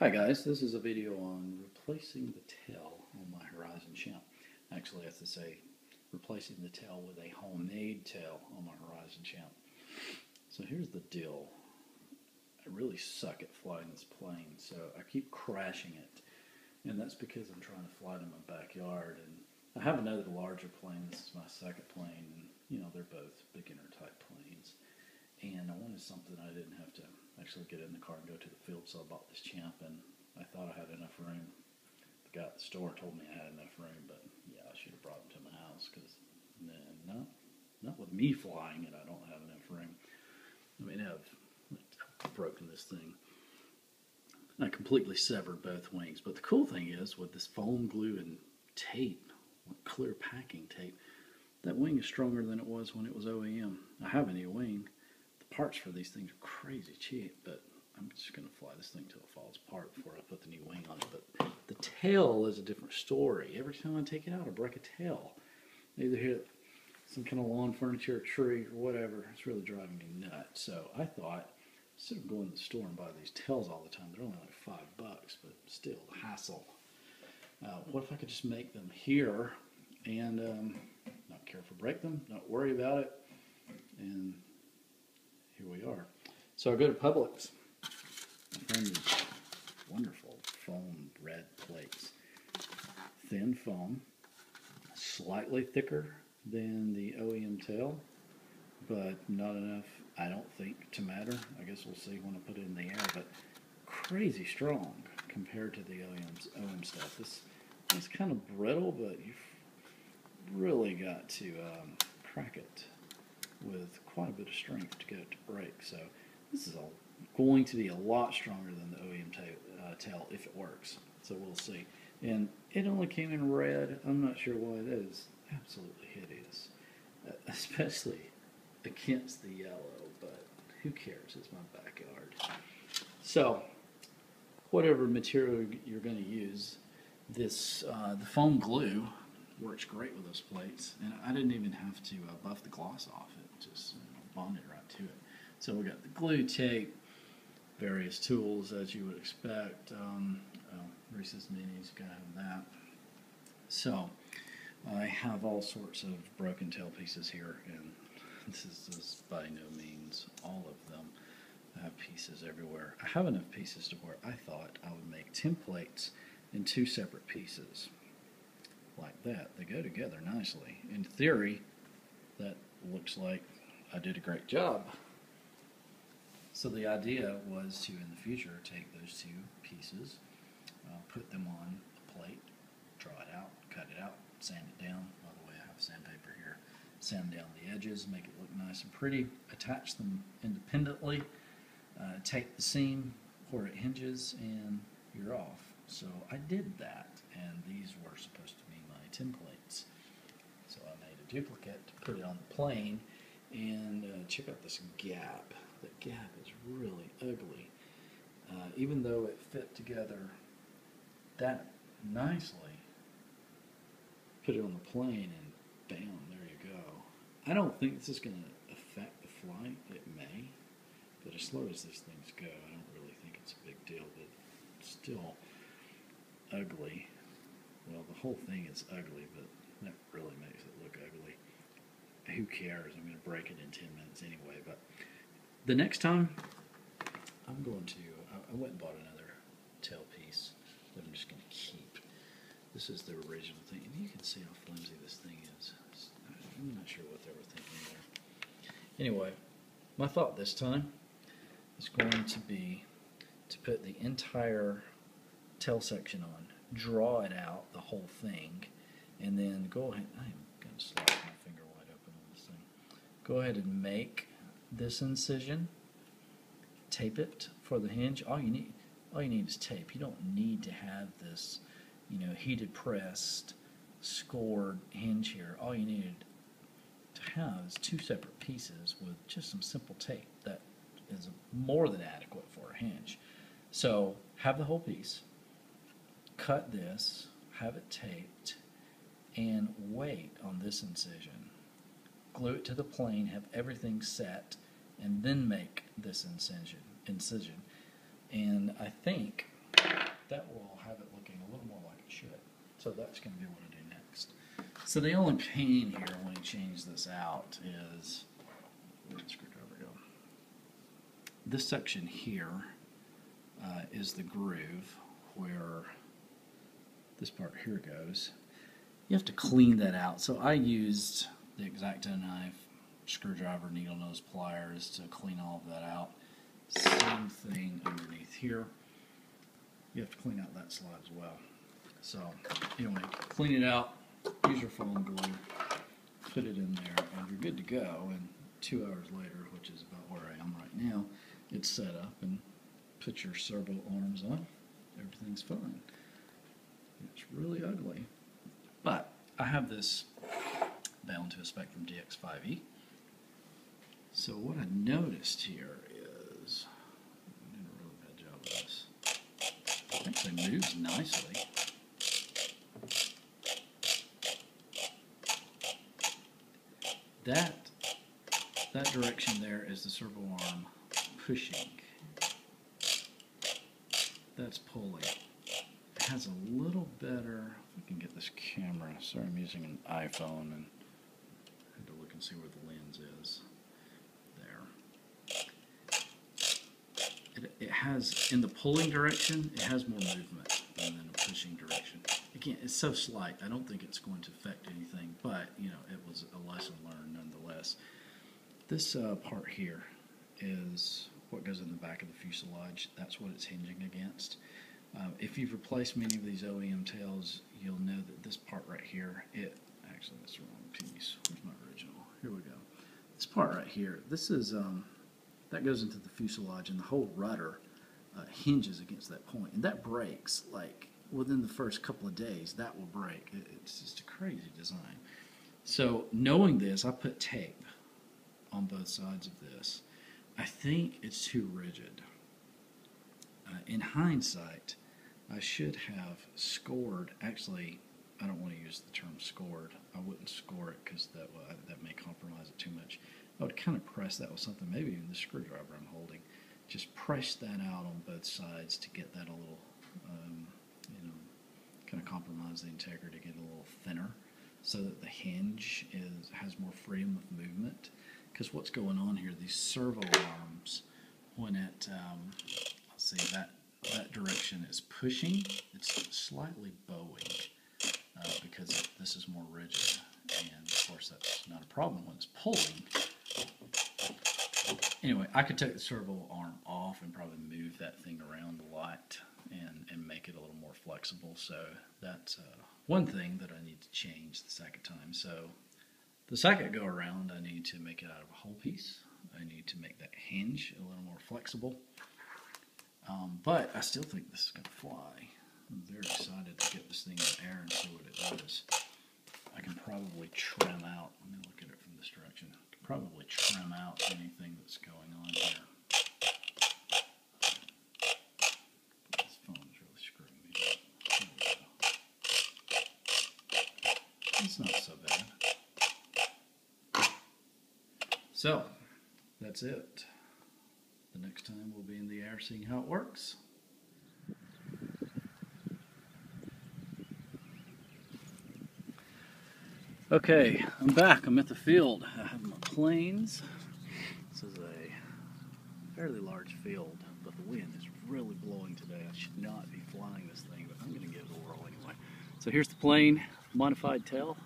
Hi guys, this is a video on replacing the tail on my Horizon Chimp. Actually, I have to say replacing the tail with a homemade tail on my Horizon Chimp. So here's the deal. I really suck at flying this plane, so I keep crashing it. And that's because I'm trying to fly it in my backyard. And I have another larger plane. This is my second plane. And, you know, they're both beginner type planes. And I wanted something I didn't have to actually get in the car and go to the field, so I bought this Chimp, and I thought I had enough room. The guy at the store told me I had enough room, but yeah, I should have brought him to my house, because not with me flying it, I don't have enough room. I mean, I've broken this thing. I completely severed both wings, but the cool thing is, with this foam glue and tape, clear packing tape, that wing is stronger than it was when it was OEM. I have a new wing. The parts for these things are crazy cheap, but I'm just going to fly this thing till it falls apart before I put the new wing on it. But the tail is a different story. Every time I take it out, I break a tail. I either hit some kind of lawn furniture, a tree, or whatever. It's really driving me nuts. So I thought, instead of going to the store and buy these tails all the time, they're only like $5, but still, the hassle. What if I could just make them here and not care if I break them, not worry about it, and here we are. So I go to Publix. I found these wonderful foam red plates. Thin foam, slightly thicker than the OEM tail, but not enough, I don't think, to matter. I guess we'll see when I put it in the air, but crazy strong compared to the OEM stuff. It's kind of brittle, but you've really got to crack it with quite a bit of strength to get it to break. So this is going to be a lot stronger than the OEM tail if it works. So we'll see. And it only came in red. I'm not sure why it is. Absolutely hideous, especially against the yellow, but who cares? It's my backyard. So whatever material you're going to use, this the foam glue works great with those plates, and I didn't even have to buff the gloss off it, just bonded right to it. So we got the glue, tape, various tools as you would expect. Reese's Minis, gotta have that. So I have all sorts of broken tail pieces here, and this is by no means all of them. I have pieces everywhere. I have enough pieces to where I thought I would make templates in two separate pieces. Like that. They go together nicely. In theory, that looks like I did a great job. So the idea was to, in the future, take those two pieces, put them on a plate, draw it out, cut it out, sand it down. By the way, I have sandpaper here. Sand down the edges, make it look nice and pretty, attach them independently, tape the seam where it hinges, and you're off. So I did that, and these were supposed to be my templates. So I made a duplicate to put it on the plane, and check out this gap. The gap is really ugly. Even though it fit together that nicely, put it on the plane, and bam, there you go. I don't think this is going to affect the flight. It may, but as slow as these things go, I don't really think it's a big deal, but still ugly. Well, the whole thing is ugly, but that really makes it look ugly. Who cares? I'm going to break it in 10 minutes anyway. But the next time, I'm going to, I went and bought another tail piece that I'm just going to keep. This is the original thing, and you can see how flimsy this thing is. I'm not sure what they were thinking there. Anyway, my thought this time is going to be to put the entire tail section on, draw it out, the whole thing, and then go ahead. I'm going to slap my finger wide open on this thing. Go ahead and make this incision, tape it for the hinge. All you need is tape. You don't need to have this, heated pressed, scored hinge here. All you need to have is two separate pieces with just some simple tape. That is more than adequate for a hinge. So have the whole piece, cut this, have it taped, and wait on this incision. Glue it to the plane, have everything set, and then make this incision. And I think that will have it looking a little more like it should. So that's going to be what I do next. So the only pain here when you change this out is, where did the screwdriver go? This section here is the groove where this part here goes. You have to clean that out. So I used the X-Acto knife, screwdriver, needle nose pliers to clean all of that out. Same thing underneath here. You have to clean out that slide as well. So anyway, clean it out, use your foam glue, put it in there, and you're good to go. And 2 hours later, which is about where I am right now, it's set up, and put your servo arms on. Everything's fine. It's really ugly. But I have this bound to a Spectrum DX5E. So what I noticed here is, I did a really bad job of this. It actually moves nicely. That direction there is the servo arm pushing. That's pulling. It has a little better, if I can get this camera, sorry I'm using an iPhone and I had to look and see where the lens is. There. It has, in the pulling direction, it has more movement than in the pushing direction. Again, it's so slight, I don't think it's going to affect anything, but, you know, it was a lesson learned nonetheless. This part here is what goes in the back of the fuselage. That's what it's hinging against. If you've replaced many of these OEM tails, you'll know that this part right here, actually that's the wrong piece. Where's my original? Here we go. This part right here, this is, that goes into the fuselage, and the whole rudder hinges against that point. And that breaks, like, within the first couple of days, that will break. It's just a crazy design. So, knowing this, I put tape on both sides of this. I think it's too rigid. In hindsight, I should have scored. Actually, I don't want to use the term scored. I wouldn't score it because that may compromise it too much. I would kind of press that with something, maybe even the screwdriver I'm holding. Just press that out on both sides to get that a little, you know, kind of compromise the integrity, get it a little thinner, so that the hinge has more freedom of movement. Because what's going on here, these servo arms, when it, let's see, that direction is pushing, it's slightly bowing because this is more rigid. And of course, that's not a problem when it's pulling. Anyway, I could take the servo arm off and probably move that thing around a lot and make it a little more flexible. So that's one thing that I need to change the second time. So the second go around, I need to make it out of a whole piece. I need to make that hinge a little more flexible. But I still think this is going to fly. I'm very excited to get this thing in the air and see what it does. I can probably trim out, let me look at it from this direction. I can probably trim out anything that's going on here. This phone's really screwing me up. There we go. It's not so bad. So, that's it. The next time we'll be in the air seeing how it works. Okay, I'm back. I'm at the field. I have my planes. This is a fairly large field, but the wind is really blowing today. I should not be flying this thing, but I'm going to give it a whirl anyway. So here's the plane, modified tail.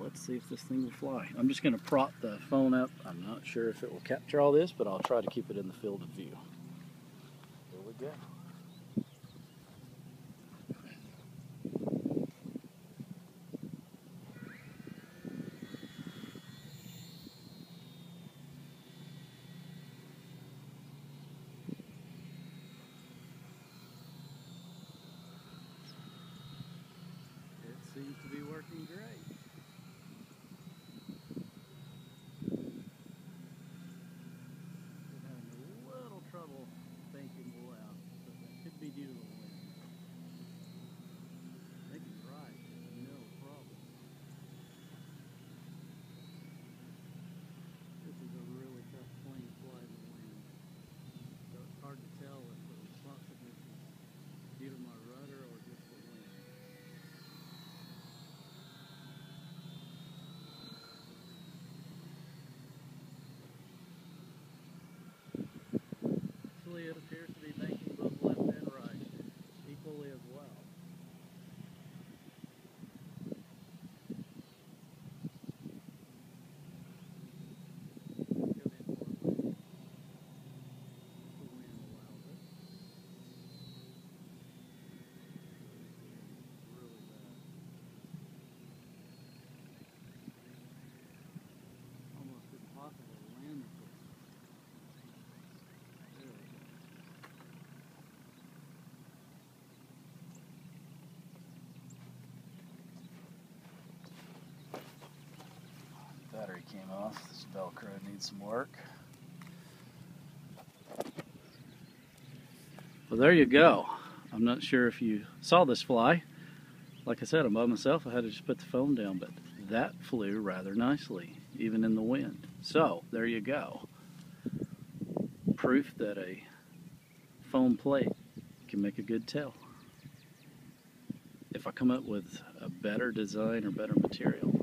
Let's see if this thing will fly. I'm just going to prop the phone up. I'm not sure if it will capture all this, but I'll try to keep it in the field of view. Here we go. It seems to be working great. Trouble thinking loud, but came off. This Velcro needs some work. Well, there you go. I'm not sure if you saw this fly. Like I said, I'm by myself. I had to just put the foam down, but that flew rather nicely, even in the wind. So, there you go. Proof that a foam plate can make a good tail. If I come up with a better design or better material,